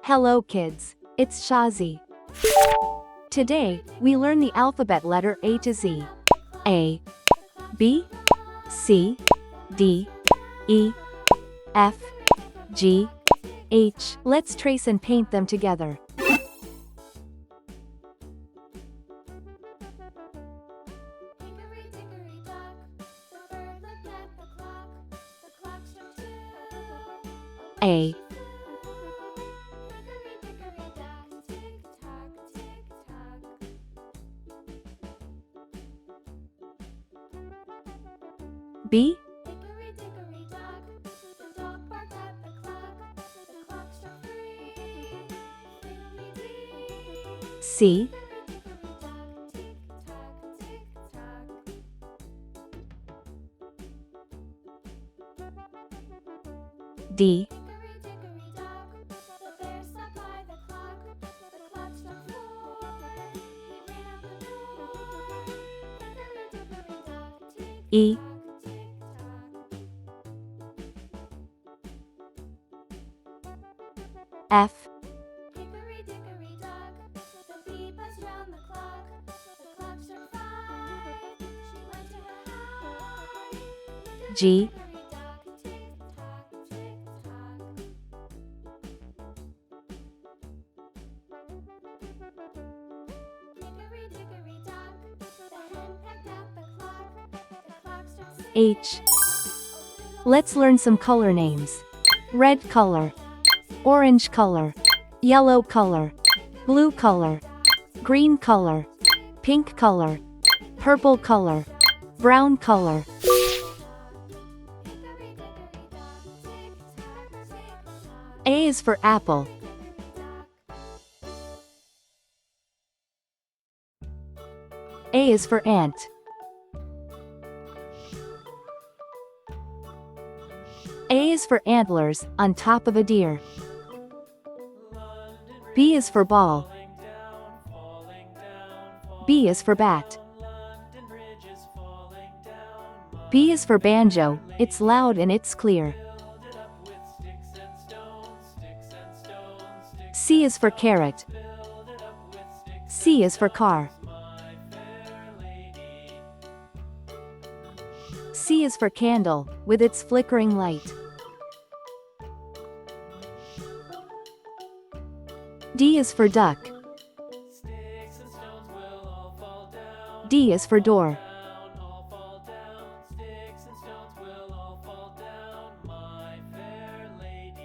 Hello kids, it's Shazi. Today, we learn the alphabet letter A to Z. A, B, C, D, E, F, G, H. Let's trace and paint them together. A, B, C, D, E, F, G, H. Let's learn some color names. Red color, orange color, yellow color, blue color, green color, pink color, purple color, brown color. A is for apple. A is for ant. A is for antlers, on top of a deer. B is for ball. B is for bat. B is for banjo, it's loud and it's clear. C is for carrot. C is for car. C is for candle, with its flickering light. D is for duck. D is for door.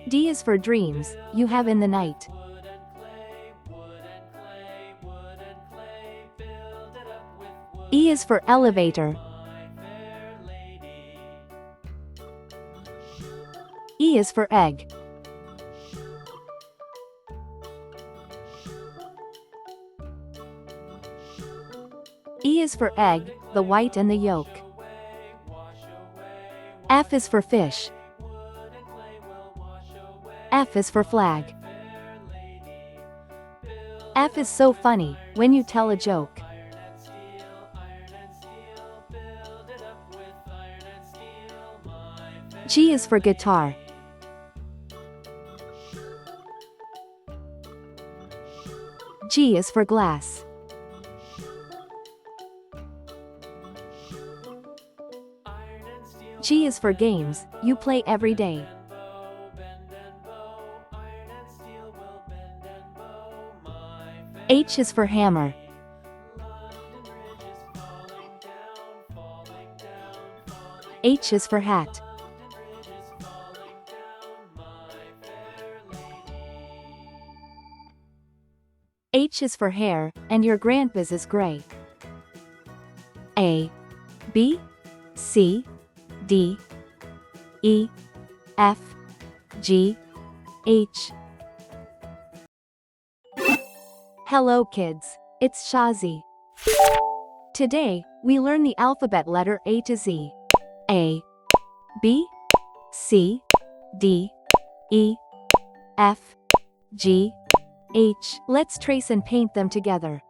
D is for dreams, you have in the night. E is for elevator. E is for egg. E is for egg, the white and the yolk. F is for fish. F is for flag. F is so funny, when you tell a joke. G is for guitar. G is for glass. G is for games, you play every day. H is for hammer. H is for hat. H is for hair, and your grandpa's is gray. A, B, C, D, E, F, G, H. Hello kids, it's Shazi. Today, we learn the alphabet letter A to Z. A, B, C, D, E, F, G, H. Let's trace and paint them together.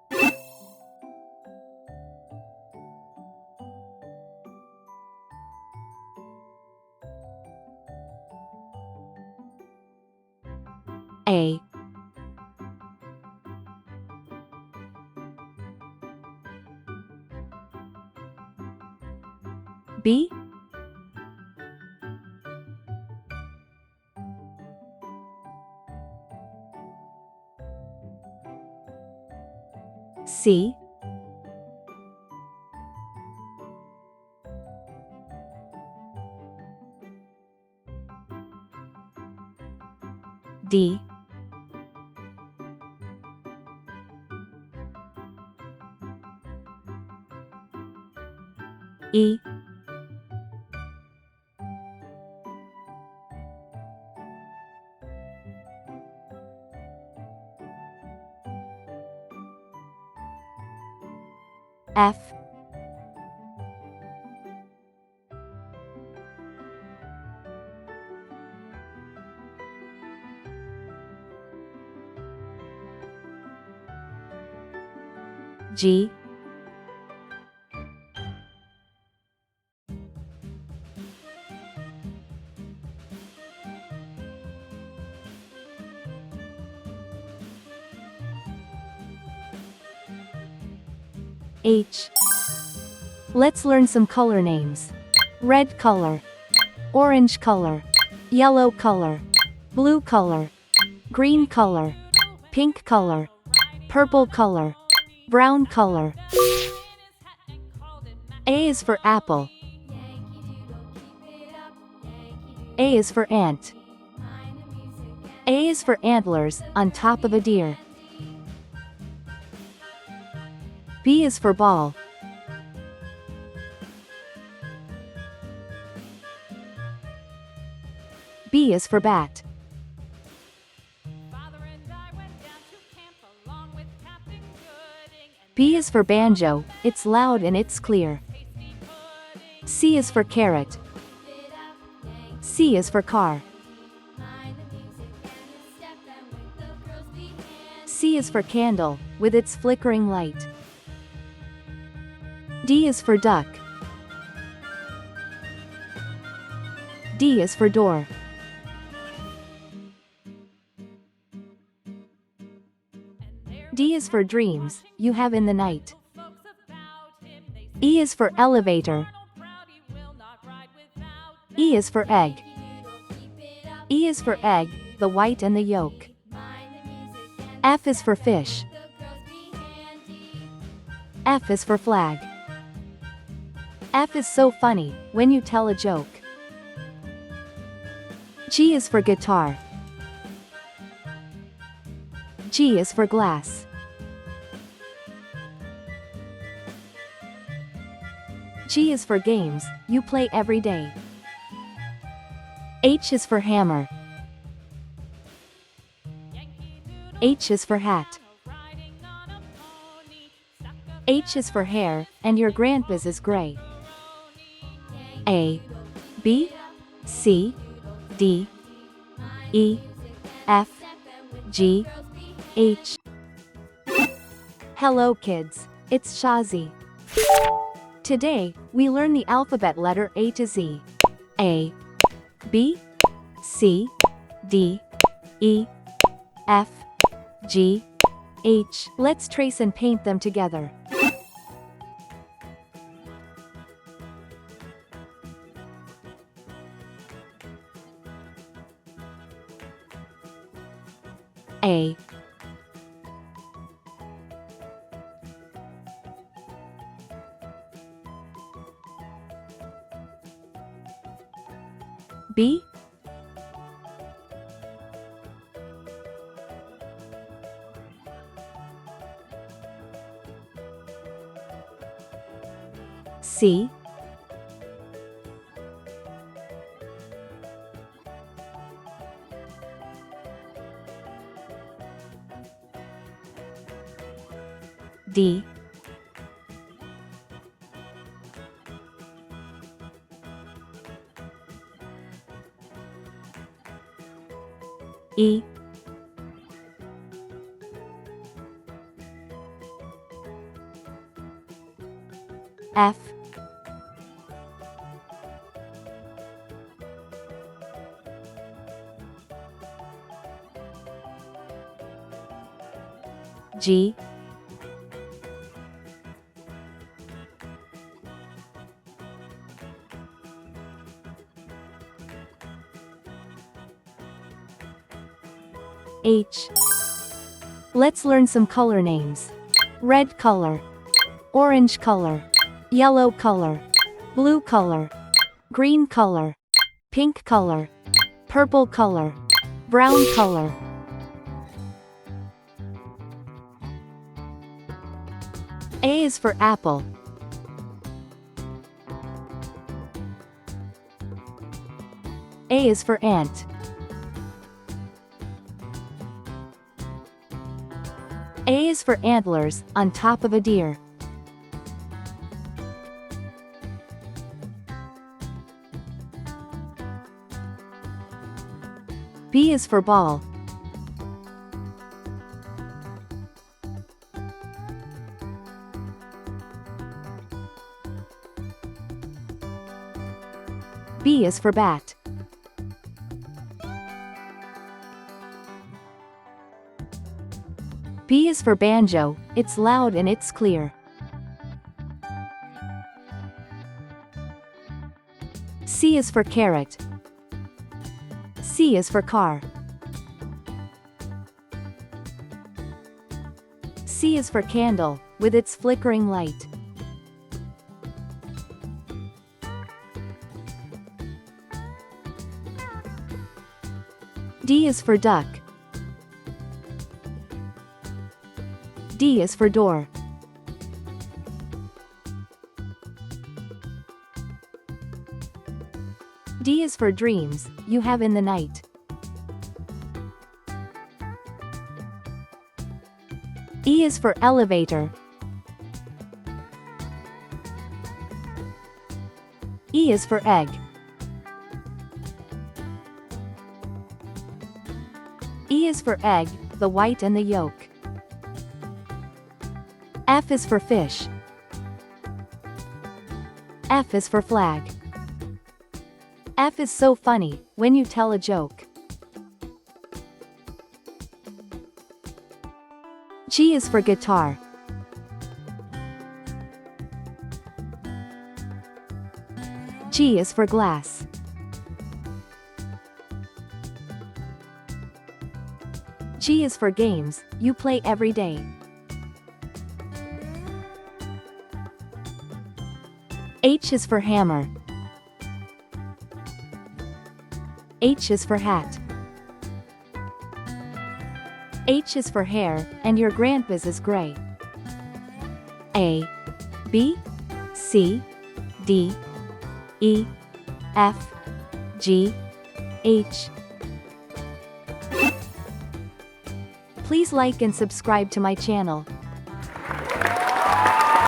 A, B, C, D, E, F, G, H. Let's learn some color names. Red color, orange color, yellow color, blue color, green color, pink color, purple color, brown color. A is for apple. A is for ant. A is for antlers on top of a deer. B is for ball. B is for bat. B is for banjo, it's loud and it's clear. C is for carrot. C is for car. C is for candle, with its flickering light. D is for duck. D is for door. D is for dreams, you have in the night. E is for elevator. E is for egg. E is for egg, the white and the yolk. F is for fish. F is for flag. F is so funny, when you tell a joke. G is for guitar. G is for glass. G is for games, you play every day. H is for hammer. H is for hat. H is for hair, and your grandpa's is gray. A, B, C, D, E, F, G, H. Hello kids, it's Shazi. Today, we learn the alphabet letter A to Z. A, B, C, D, E, F, G, H. Let's trace and paint them together. A, B, C, D, E, F, G, H. Let's learn some color names. Red color, orange color, yellow color, blue color, green color, pink color, purple color, brown color. A is for apple. A is for ant. A is for antlers, on top of a deer. B is for ball. B is for bat. B is for banjo, it's loud and it's clear. C is for carrot. C is for car. C is for candle, with its flickering light. D is for duck. D is for door. D is for dreams, you have in the night. E is for elevator. E is for egg. E is for egg, the white and the yolk. F is for fish. F is for flag. F is so funny, when you tell a joke. G is for guitar. G is for glass. G is for games, you play every day. H is for hammer. H is for hat. H is for hair, and your grandpa's is gray. A, B, C, D, E, F, G, H. Please like and subscribe to my channel.